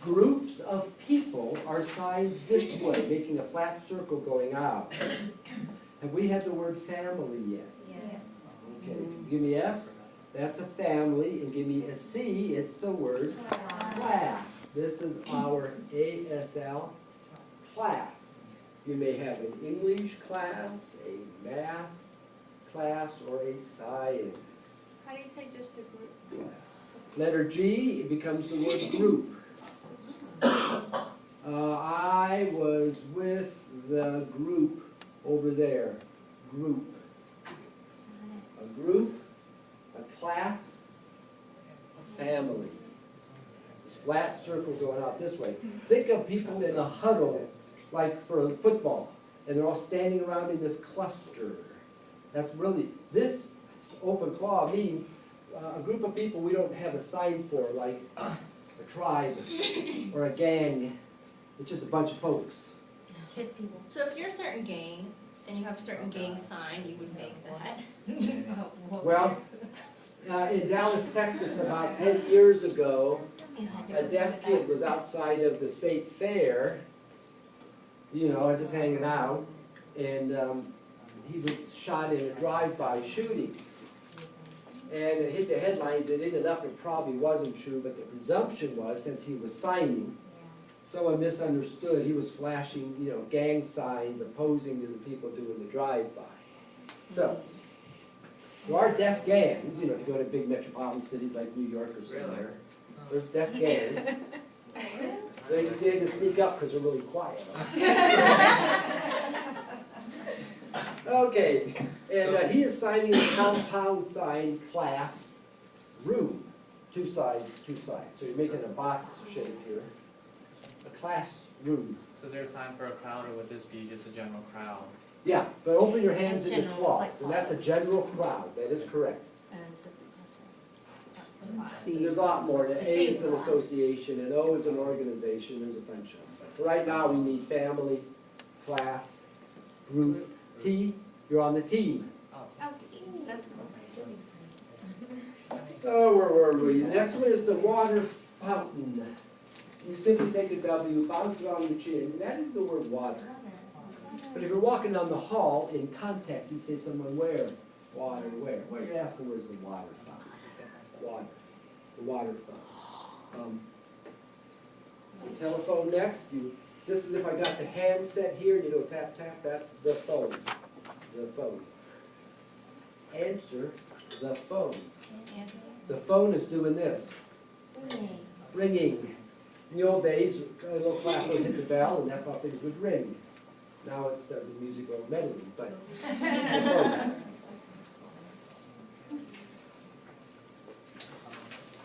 Groups of people are signed this way, making a flat circle going out. Have we had the word family yet? Yes. Okay, give me F's, that's a family, and give me a C, it's the word class. This is our ASL class. You may have an English class, a math class, or a science How do you say just a group? class. Letter G, it becomes the word group. I was with the group over there. Group. A group, a class, a family. This flat circle going out this way. Think of people in a huddle, like for football, and they're all standing around in this cluster. That's really, this open claw means a group of people we don't have a sign for, like a tribe or a gang. It's just a bunch of folks. Just people. So if you're a certain gang, and you have a certain gang sign, you would make that. Well, in Dallas, Texas, about 10 years ago, a deaf kid was outside of the state fair, you know, just hanging out, and he was shot in a drive-by shooting. And it hit the headlines. It ended up, it probably wasn't true, but the presumption was, since he was signing, someone misunderstood. He was flashing, you know, gang signs opposing to the people doing the drive-by. So, there are deaf gangs, you know, if you go to big metropolitan cities like New York or somewhere, there's deaf gangs. They can sneak up because they're really quiet. Okay, and he is signing a compound sign class room. Two sides, two sides. So you're making a box shape here. A class room. So is there a sign for a crowd, or would this be just a general crowd? Yeah, but open your hands It's into general, claws, like and that's a claws. general crowd. That is correct. And there's a lot more. A is an association, and O is an organization. There's a bunch of them. But for right now, we need family, class, group. T, you're on the team. Oh, where were we? The next one is the water fountain. You simply take a W, bounce it on your chin. That is the word water. But if you're walking down the hall, in context, you say someone where? Water, where? Well, you're asking where's the water fountain? Water. The water fountain. The telephone next. This is if I got the handset here, and you go tap, tap, that's the phone. The phone. Answer the phone. The phone is doing this. Ringing. In the old days, a little clap would hit the bell, and that's how things would ring. Now it does a musical melody, but the phone.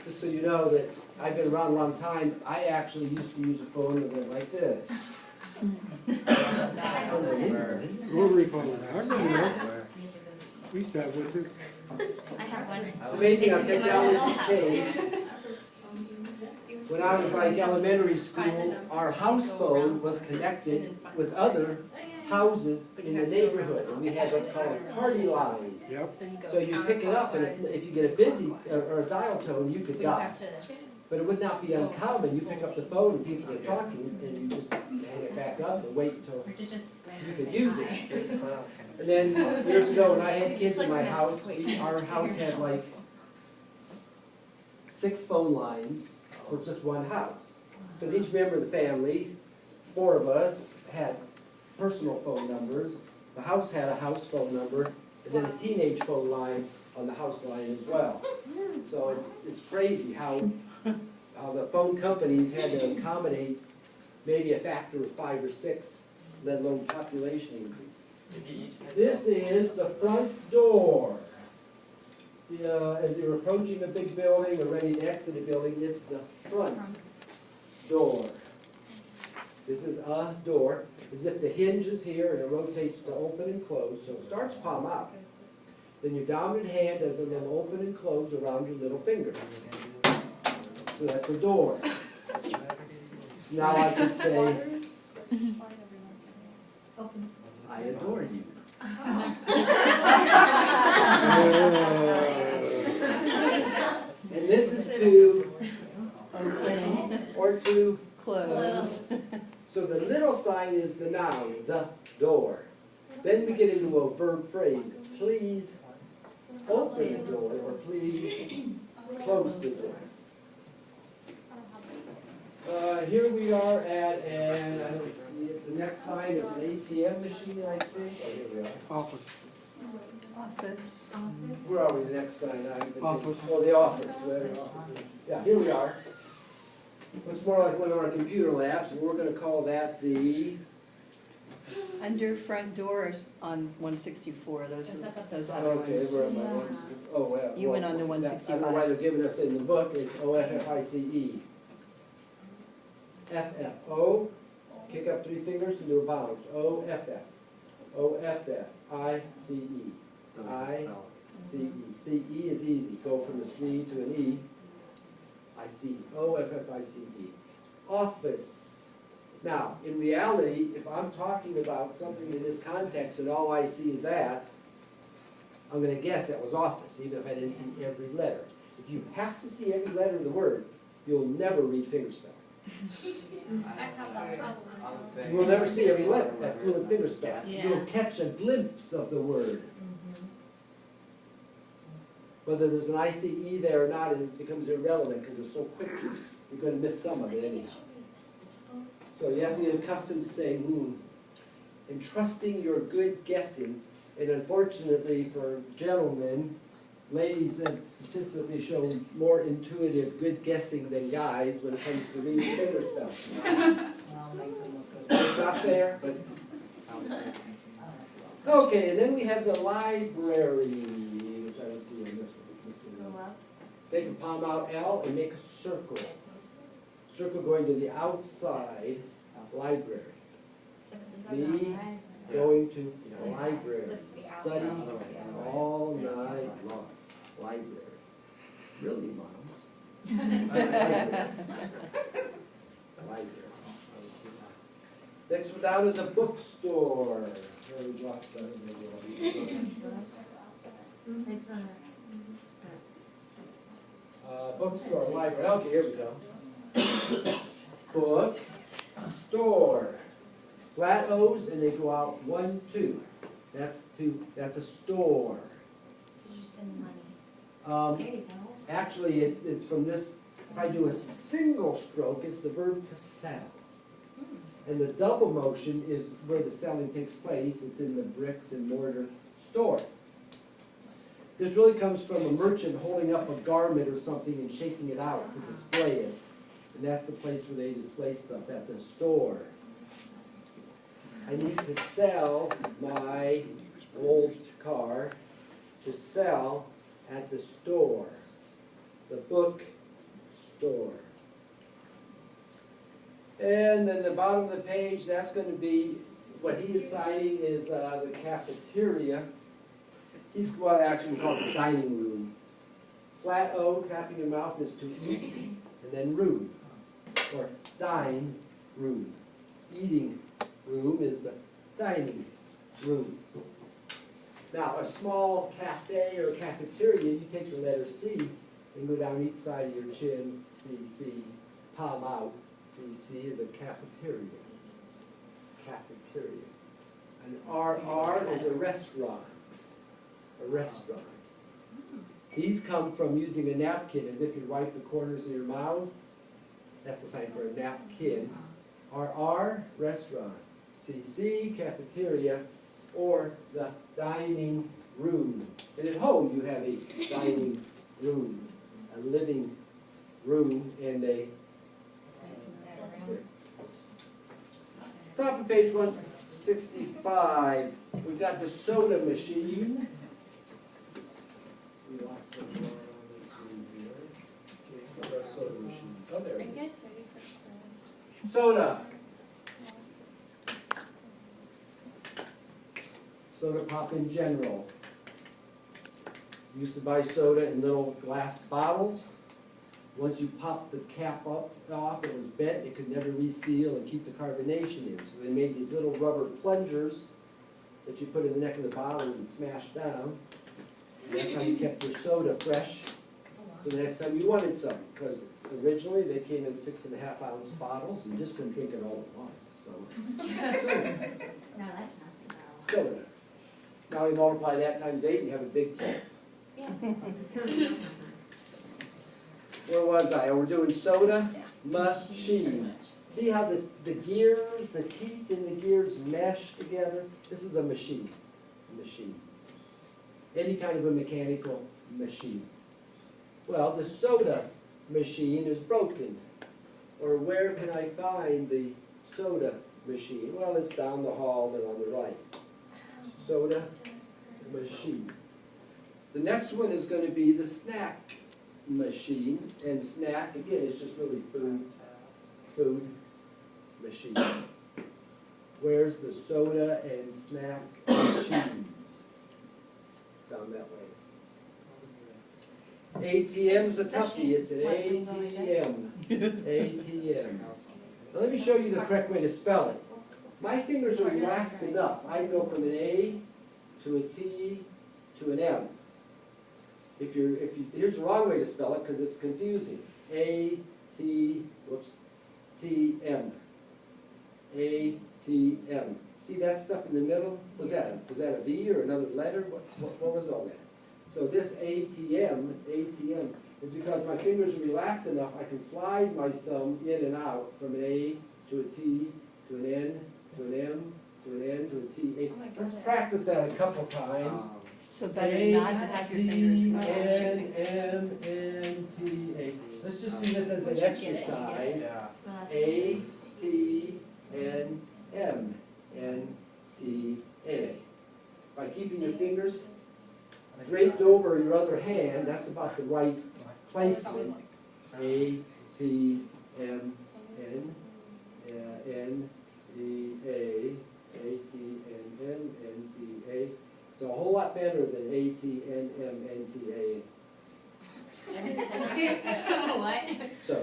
Just so you know that I've been around a long time, I actually used to use a phone that went like this. Rotary phone. I remember that. We used to have one too. I have one. It's amazing how technology's changed. When I was like elementary school, our house phone was connected with other houses in the neighborhood, and we had what's called a party line. Yep. So you pick it up, and if you get a busy or a dial tone, you could dial. But it would not be uncommon. You pick up the phone and people are talking, and you just hang it back up and wait until you could use it. And then years ago, when I had kids in my house, our house had like 6 phone lines for just one house. Because each member of the family, 4 of us, had personal phone numbers. The house had a house phone number, and then a teenage phone line on the house line as well. So it's crazy how the phone companies had to accommodate maybe a factor of 5 or 6, let alone population increase. This is the front door. As you're approaching a big building or ready to exit a building, it's the front door. This is a door, as if the hinge is here and it rotates to open and close, so it starts palm out. Then your dominant hand does a little open and close around your little finger. So that's a door. So now I could say, I adore you. And this is to open or to Close. So the little sign is the noun, the door. Then we get into a verb phrase, please open the door, or please close the door. Here we are at, and I don't see it, the next sign is an ATM machine, I think. Oh, here we are. Office. Office. Where are we, the next sign? Office. Oh, the office. Yeah, here we are. Looks more like one of our computer labs, and we're gonna call that the, Under front doors on 164, those other okay, ones. where am I? Oh, well. You went on to well, that- I don't 165. know why they're giving us in the book, it's OFFICE. FFO, kick up 3 fingers and do a bounce. OFF, OFFICE. I-C-E. C-E is easy, go from a C to an E. I-C, O-F-F-I-C-E. Office. Now, in reality, if I'm talking about something in this context and all I see is that, I'm gonna guess that was office, even if I didn't see every letter. If you have to see every letter of the word, you'll never read fingerspell. I have that problem. You will never see every letter, that fluent fingerspell. Yeah. You'll catch a glimpse of the word. Whether there's an ICE there or not, it becomes irrelevant because it's so quick, you're gonna miss some of it anyhow. So you have to get accustomed to saying, and trusting your good guessing. And unfortunately for gentlemen, ladies have statistically shown more intuitive good guessing than guys when it comes to reading fingerspells. It's not fair, but. Okay, and then we have the library, which I don't see in this one. Take a palm out L and make a circle. Circle going to the outside library. Me going to the library, study all night long. Library. Really, Mom? Library. Next one down is a bookstore. Where we lost that? It's not. Bookstore, library, okay, here we go. Book, store. Flat O's and they go out 1, 2. That's a store. Did you spend money? There you go. Actually, it's from this, if I do a single stroke, it's the verb to sell. And the double motion is where the selling takes place. It's in the bricks and mortar store. This really comes from a merchant holding up a garment or something and shaking it out to display it. And that's the place where they display stuff, at the store. I need to sell my old car, to sell at the store, the book store. And then the bottom of the page, that's going to be, what he is citing is the cafeteria. He's, well, actually we call it the dining room. Flat O, tapping your mouth, is to eat, and then room, or dine room. Eating room is the dining room. Now, a small cafe or cafeteria, you take the letter C and go down each side of your chin, C, palm out. C is a cafeteria. Cafeteria. An RR is a restaurant. A restaurant. These come from using a napkin as if you wipe the corners of your mouth. That's a sign for a napkin. RR, restaurant. CC, cafeteria, or the dining room. And at home you have a dining room, a living room, and a top of page 165, we've got the soda machine. We lost some more. Let's see here. Where's our soda machine? Oh, there Are it you is. guys ready for Soda. Soda pop in general. Used to buy soda in little glass bottles. Once you pop the cap off, it was bent, it could never reseal and keep the carbonation in. So they made these little rubber plungers that you put in the neck of the bottle and smash down. And that's how you kept your soda fresh for the next time you wanted some. Because originally, they came in 6.5 ounce bottles, and you just couldn't drink it all at once, so. Soda. No, that's nothing. Soda. Now we multiply that times 8, and you have a big, Yeah. where was I? Oh, we're doing soda machine. See how the gears, the teeth in the gears mesh together? This is a machine, Any kind of a mechanical machine. Well, the soda machine is broken. Or where can I find the soda machine? Well, it's down the hall and on the right. Soda machine. The next one is going to be the snack machine. And snack, again, is just really food machine. Where's the soda and snack machines? Down that way. ATM's a toughie, it's an ATM. ATM. Now let me show you the correct way to spell it. My fingers are relaxed enough. I can go from an A to a T to an M. Here's the wrong way to spell it because it's confusing. T-M. ATM. See that stuff in the middle? Was that a V or another letter? What was all that? So this ATM is because my fingers are relaxed enough, I can slide my thumb in and out from an A to a T to an N to an M to an N to a T. Let's practice that a couple times. So better not to have your fingers A, crossed. T, N, M, N, T, A. Let's just do this as an exercise. Yeah. A, T, N, M, N, T, A. By keeping your fingers draped over your other hand, that's about the right placement. A, T, M, N, N, T, A, A, T, N, M, N, T, A. It's a whole lot better than A, T, N, M, N, T, A. What? So,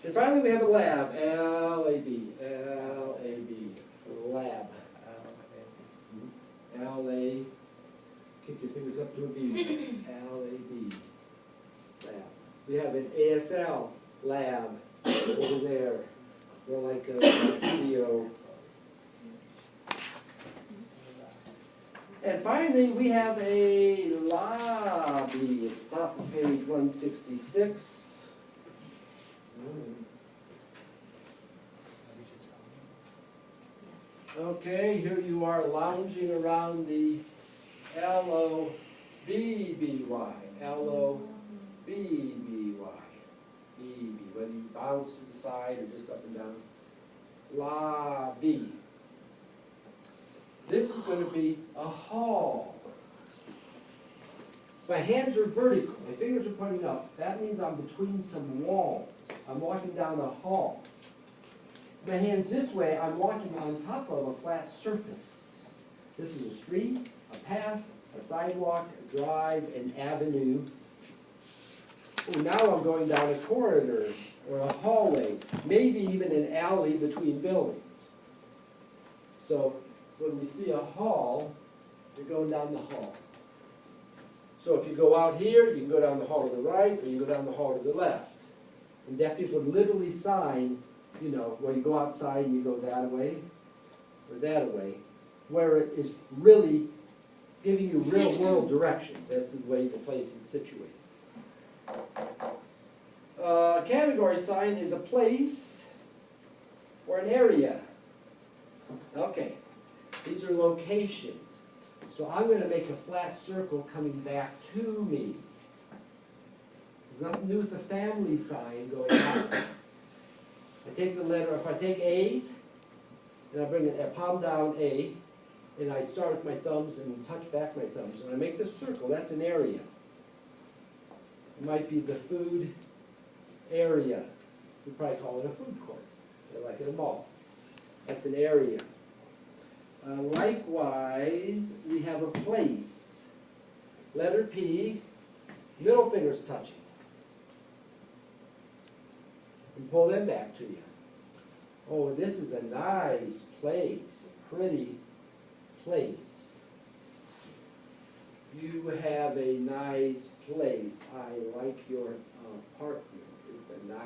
and finally we have a lab, L-A-B, L-A-B, lab. L-A, kick your fingers up to a B, L-A-B, lab. We have an ASL lab over there, more like a video. And finally, we have a lobby at the top of page 166. Okay, here you are lounging around the L-O-B-B-Y, L-O-B-B-Y, B-B, whether you bounce to the side or just up and down. Lobby. This is going to be a hall. My hands are vertical, my fingers are pointing up. That means I'm between some walls. I'm walking down a hall. My hands this way, I'm walking on top of a flat surface. This is a street, a path, a sidewalk, a drive, an avenue. Oh, now I'm going down a corridor or a hallway, maybe even an alley between buildings. So when we see a hall, you're going down the hall. So if you go out here, you can go down the hall to the right, or you go down the hall to the left. And deaf people literally sign, you know, where you go outside and you go that way, or that way, where it is really giving you real-world directions as to the way the place is situated. A category sign is a place or an area. Okay, these are locations. So I'm going to make a flat circle coming back to me. There's nothing to do with the family sign going out. I take the letter, if I take A's, and I bring a palm down A, and I start with my thumbs and touch back my thumbs, and I make this circle, that's an area. It might be the food area. We probably call it a food court, like at a mall. That's an area. Likewise, we have a place. Letter P, middle fingers touching. And pull them back to you. Oh, this is a nice place, a pretty place. You have a nice place. I like your apartment. and 9